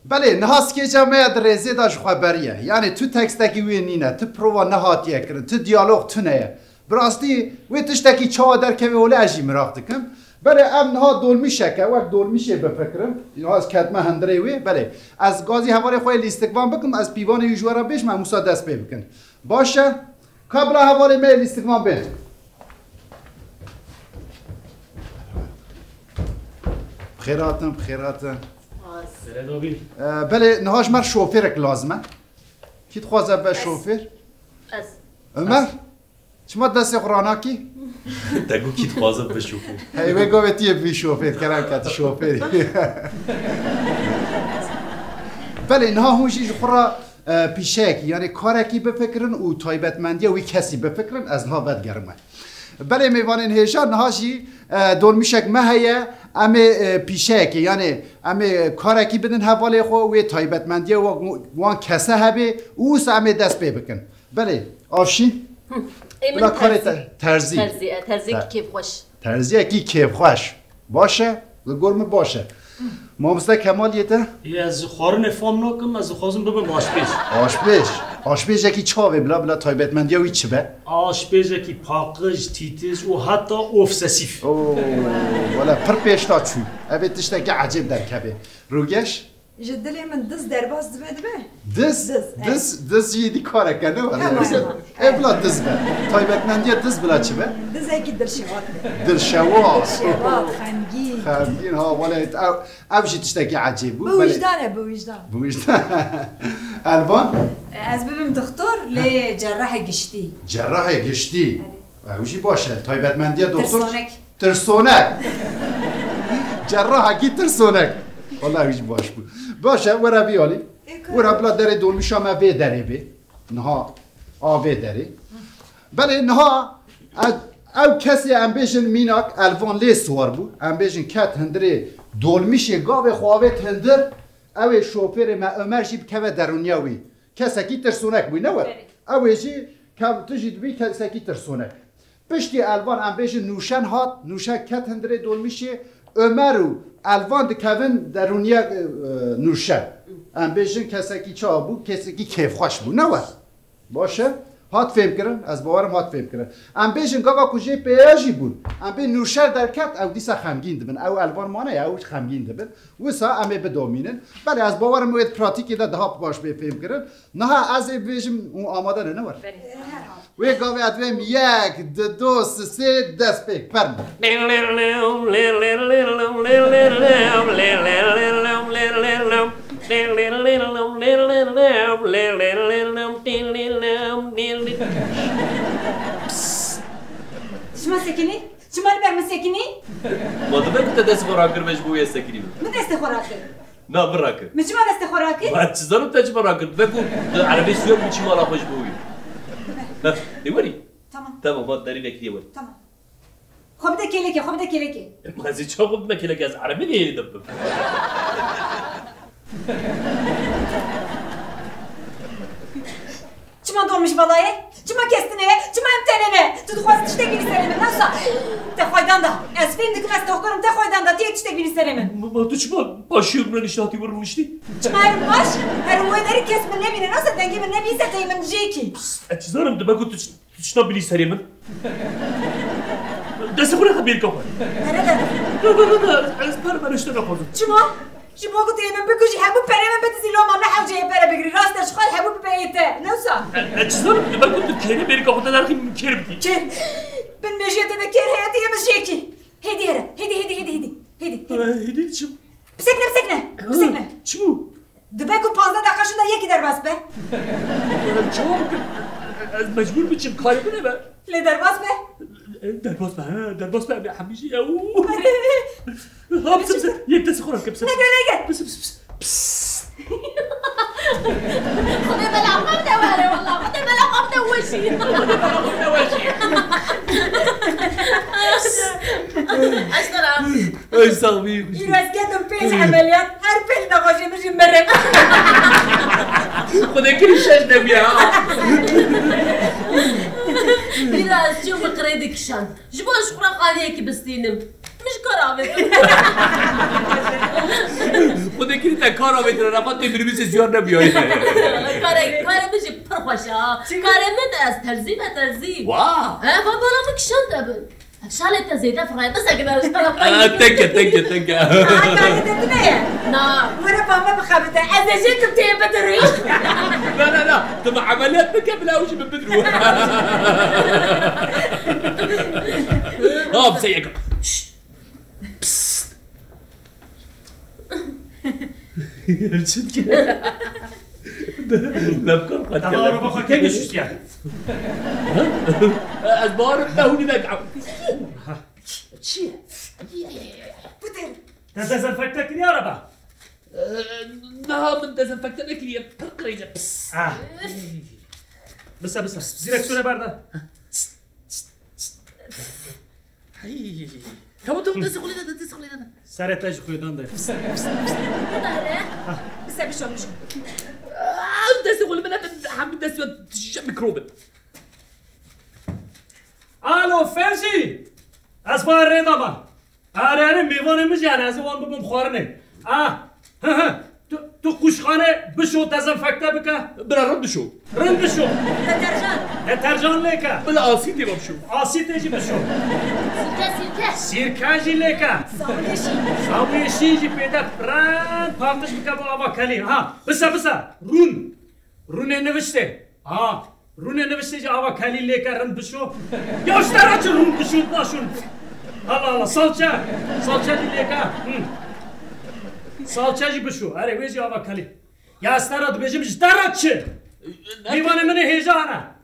بله نهاس که جامعه درزه داشت خبریه یعنی تو تکستکی وی نینه تو پروا نهاتیه کرن تو دیالوگ تو نه براستی وی تشتکی چا در که ولی اجی مراقب کم بله ام نها دولمی شکه وقت دولمی شه بفکرم از کتمه هندره وی بله از گازی هواره خوی لیستقوام بکن از پیوان یوجوارا بیش من موسا دست پی بکن باشه قبل هواره می لیستقوام بین بخیراتم بله نهاش مر شوفرک لازمه کیت خوازه به شوفر عمر چما دست قرانا کی تگو کیت خوازه به شوفر هی بگو بتیه بی شوفر کرم کت شوفر بله نها هوشی خورا پیشک یعنی کارکی بفکرن و تایبتمندی وی کسی بفکرن از نها بد گرمه بله میوانین هیشان نهاشی دولمیشک مهیه امه پیشک یعنی امه کارکی بدن حواله خو و تایبتمندی و وان کسه هبه اوس امه دست پی بکن بله آفشین بلا کار ترزی کی کیف خوش ترزی کی کیف خوش باشه گرم باشه مامسته کمال یته از خورن فام نکم از خوازم ببم آشپیش کی چاوه بلا تایبتمندی و چی به آشپیش کی پاکج تیتیز و حتی اوفسسیف ولا پر پیش تا چو اوی تشتکی عجیب در کبه روگش جدلی من دز درباز دبه دز یدی کاره کنه ای بلا دز به تایبتمندی دز بلا چی به دز اکی درشوات خمگین ها ولا اوشی تشتکی عجیب بود بوجدان الوان از ببیم دکتر لی جراح گشتی اوشی باشه تایبتمندی دکتر ترسونک جراح کی ترسونک والله اوشی باش بود باشه ورا بیالی ورا بلا داره دولمی شما وی داره بی نها آوه داره بله نها او کسی امبیشن میناک الوان لی سوار بود امبیشن کت هندره دولمیشه گاوه خواهه هندر او شوفر ما عمرشی بکوه درونیاوی کسکی ترسونک بوی نوه اوشی کم تجید بی کسکی ترسونک پشتی الوان امبیشن نوشن هات نوشن کت هندره دولمیشه عمرو الوان دکوین درونیا نوشن امبیشن کسکی چا بود کسکی کیف خوش بود نوه باشه هات فهم کردن از باورم هات فهم کردن ام بیشن گاوا کجای پیاجی بود ام بی نوشر در کت او دیسا خمگین دبن او الوان مانه او خمگین دبن وسا ام به دومینن ولی از باورم وید پراتیکی دا ده باش به فهم کردن نه از بیشم آماده نه ور وی گاوا ادویم یک دو سه دست پیک پرم شما سکنی؟ شما رو برم سکنی؟ ما دو بگو تا دست خوراکر بهش بوی سکنی من دست خوراکر نه براکر من شما دست خوراکر؟ باید چیزارم تا چی براکر بگو عربی سیار بیچی مالا خوش بوی نه دیواری؟ تمام ما داریم یک دیواری تمام خب ده کلکه مازی چا خب کلکه از عربی دیگه دبم چما دولمش بالایه؟ چما کستنه؟ چما امتننه؟ تو دخواست تشته گیری سرمه ناسا؟ تخوایدان دا از فیلم دکم از دخترم تخوایدان دا تیه تشته گیری سرمه ما تو چما باشی رو نشناتی برو نشتی؟ چما هرم باش؟ هرم وی داری کس من نبینه ناسا دنگی من نبیزه تایی من جیکی چیزارم دبگو تو چنا بلی سرمه؟ دست خونه خبیر که خواهد نه از پر برشته نخوازم چما؟ شما قلت لي من بكوجي حبوب بري من بتزي لو ما نحو جاي بري بجري راس تشخال حبوب بيته نوصل اجزار ما كنت كيري بيرك اخذ دارك من كيربتي كير بالمجيه تذكر هياتي مشيكي هدي هرا هدي شو مسكنا شو دباكو 15 دقيقه شو دا يكي درباس به شو مجبور بتشم كاري بنبه ليه درباس به درباس به حميشي او بس يبتس خورك بس بس خذي بلا قمت واري والله خذي بلا قمت وشي اشترى اي صاحبي يراس قدم فيش عمليات هر فيش نغوشي مش مرن خذي كل شيء نبيها يراس شوف قريدك شان جبوا شكرا عليك بستينم مش كرامة خذي فکری تا کارا بدون رفت تبریمی زیاد نمیایی کار میشه پرخوشا کار من از ترزیب واه با بالا مکشن دبن شالت زیده فرای بس اگه درش تنکه کاری دتنه نه ورا بابا بخبته از جيتم تي بدري لا تبع عمليات مكملة وش ببدرو بسيك نبكر قد تعالوا بخو كيف شو يعني أزبار بهوني بقع شي بدر دزنفكتك يا ربا نعم دزنفكتك لي تقريبا بس زيركسيون بردا كم تقول لنا سرتاج خيدان ده بس بشو تقول لنا حمد اسود ميكروب الو فوزي اسمع ريدما آره میوانه میزنه از اون ببم خورنه تو قوشخانه بشو دزنفکته بکه برا رد بشو دترجان لیکه بلا آسیتی بشو آسیتی بشو سیرکه سیرکه لیکه ساویشی جی پیدا پران پارتش بکه با آوا کلی بسا رونه نوشته رونه نوشته جی آوا کلی لیکه رند بشو یاشتر چه رون بشو ناشون الله salça dileka salçacı bişu are vezi ava kali ya starad bejim jdaratçı divane mene hejana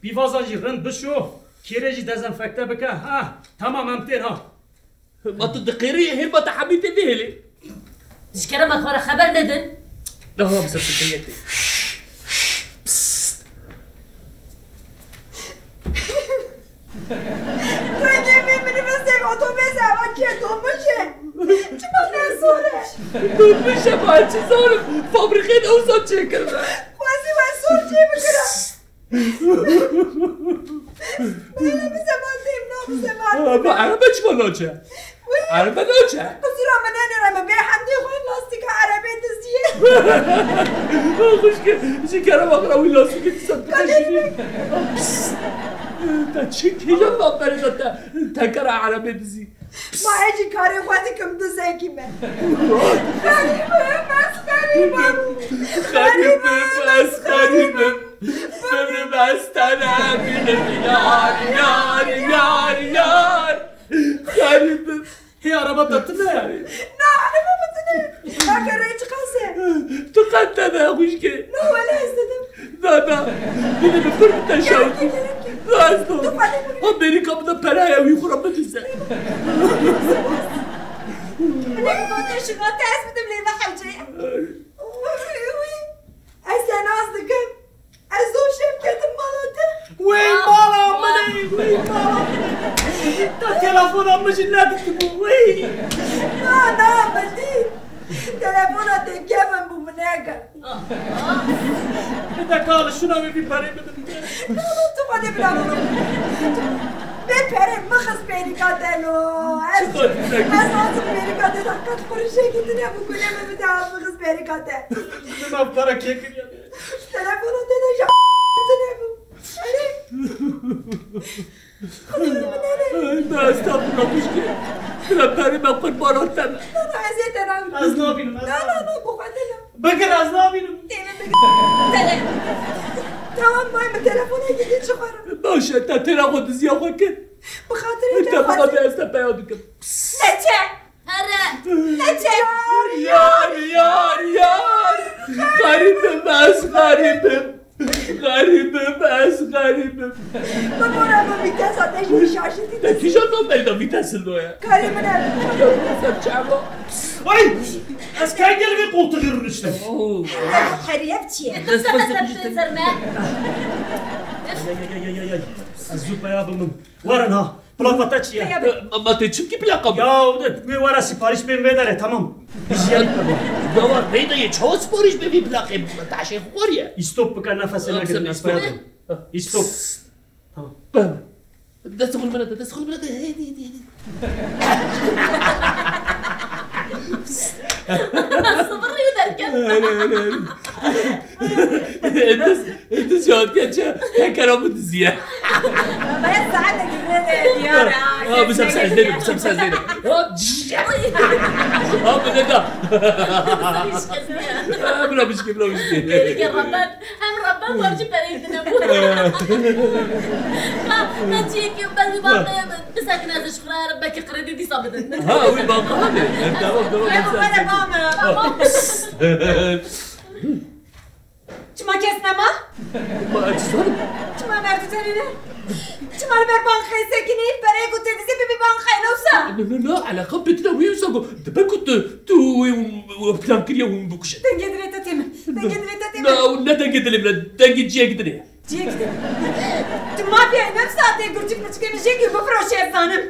bivazacı rın bişu kireci dezenfekte beke tamam amten ما تدقيري هربة حبيتي ذهلي تشكرا ما خبر خبر ندن لا هو مسكتيتي otobüs ama ki dolmuşum. Çıma ne sonra? Dolmuşum açı sonra fabriket olsa çeker. Quase vai sortir bıkıra. Böyle bir zaman değil, ne bir zaman. Bu araba çıkmalıca. Araba noça. Kusura ama ne ama ben hamdi koyun lastik araba diziye. Hoş ki, şeker bakra o lastik satıyor. تشيك هي ما بريدة تكرا على بدزي ما هيجي كاري خواتي كم تزاكي ما غريبة بس تنامين يار غريبة هي araba tatlı yani. لا أنا ما بتنام. ما كريت قاسي. تقدم يا خوشكي. لا ولا استدم. لا بني بفرق تشاوي. لا استدم. أمريكا بدها برايا ويخرب بتنسى. أنا ما تشغل تعس بدم لي ما حاجة. أنا أصدقائي. أزوج شبكة مالته. وين مالا مني وين مالا. تلفون أمش لا تكتبوا وين. لا بدين. تلفونات كيف بمناقة. إذا قال شنو في بري بدم. لا تبغى بلا بپره مخص پیری کاتلو از پیری کاته دکات خورشه که دنیا بکنه بده مخص پیری کاته من para که کردم تلفن داده جا تلفن لا استغفر خوشكي. لا بري ما قد مرتنا. لا عايزة تنام از نابینم لا بخاطر بگر از نابینم تمام بایم تلفنه جدید شخارم باشه تا تلفن زیاد کن. بخاطر انت بخاطر استبايا بكم. نچه هره نچه يار غريبة بس غريبة بابا ما vites ateş mi şaşırdı ده كيش أصلا بيدا فيتاس اللويا. Karimin evi سبتشعبه. وای از کی گلوی قلطی رو نشتم Hariyep çiğ تسبب زرماء از زود بیابم ورن ها پلاکتا چیه ما تشوف كيف لقب. ya mi ورا سفارش بهم بداره تمام بیشتر دور بيدا يتشوف سبوريش بفي بلاقي تعشي خوريا. استوب بکن نفس نگیرم اسپایدم استوب تدخل بلد هدي صبري ودركن انت شاد كاتشا كرامة الزياء بس ساعتك كده ديارة بس امسح زينب بس امسح زينب من ده بلا مشكلة بلا مشكلة الربان هم ربان وارجع بريدنا ما تجيك بس باقي بس اكنا شكرا ربك يقرد دي صابتنا وين باقي هذا وانا ماما چما کس نما؟ چما مرد تنینه؟ چما بر بانخی سکنی برای گوته دیزی بی بانخی نوسا؟ لا علاقة بتنا ويوسا دابا كنت تو وبلان كريا ونبوكش تنقدري تتم لا ولا تنقدري بلا تنقدري جي قدري جيك ما في نفسها تقولك مشكلة جيك بفرش يا زانم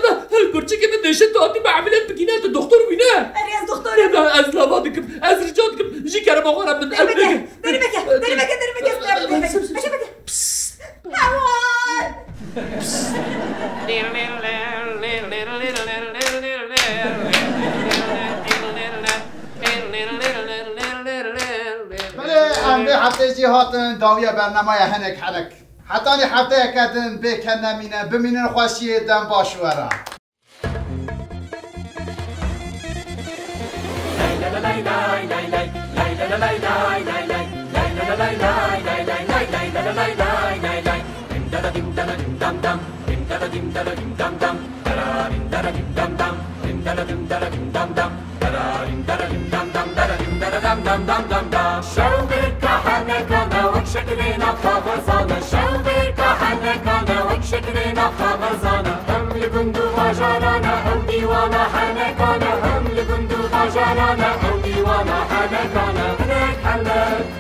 لا الكرتشي كيف بدي شد تعطي مع عمليات بكينات الدكتور ويناه ارياس دكتور لا ازلاماتكم ازرجاتكم جيك انا بغرة من قبلك داري بك هوان بله هفته جی هاتن داویه برنامه هنک حرک حتی هفته کردن بکن نمینه بمینن خوشی دم باشوره شوبك حنكنا وشكلنا خبزانة شوبك حنكنا وشكلنا خبزانة هم لبندو غجرانا أو ديوانا حنكنا هم لبندو غجرانا أو ديوانا حنكنا هناك حلك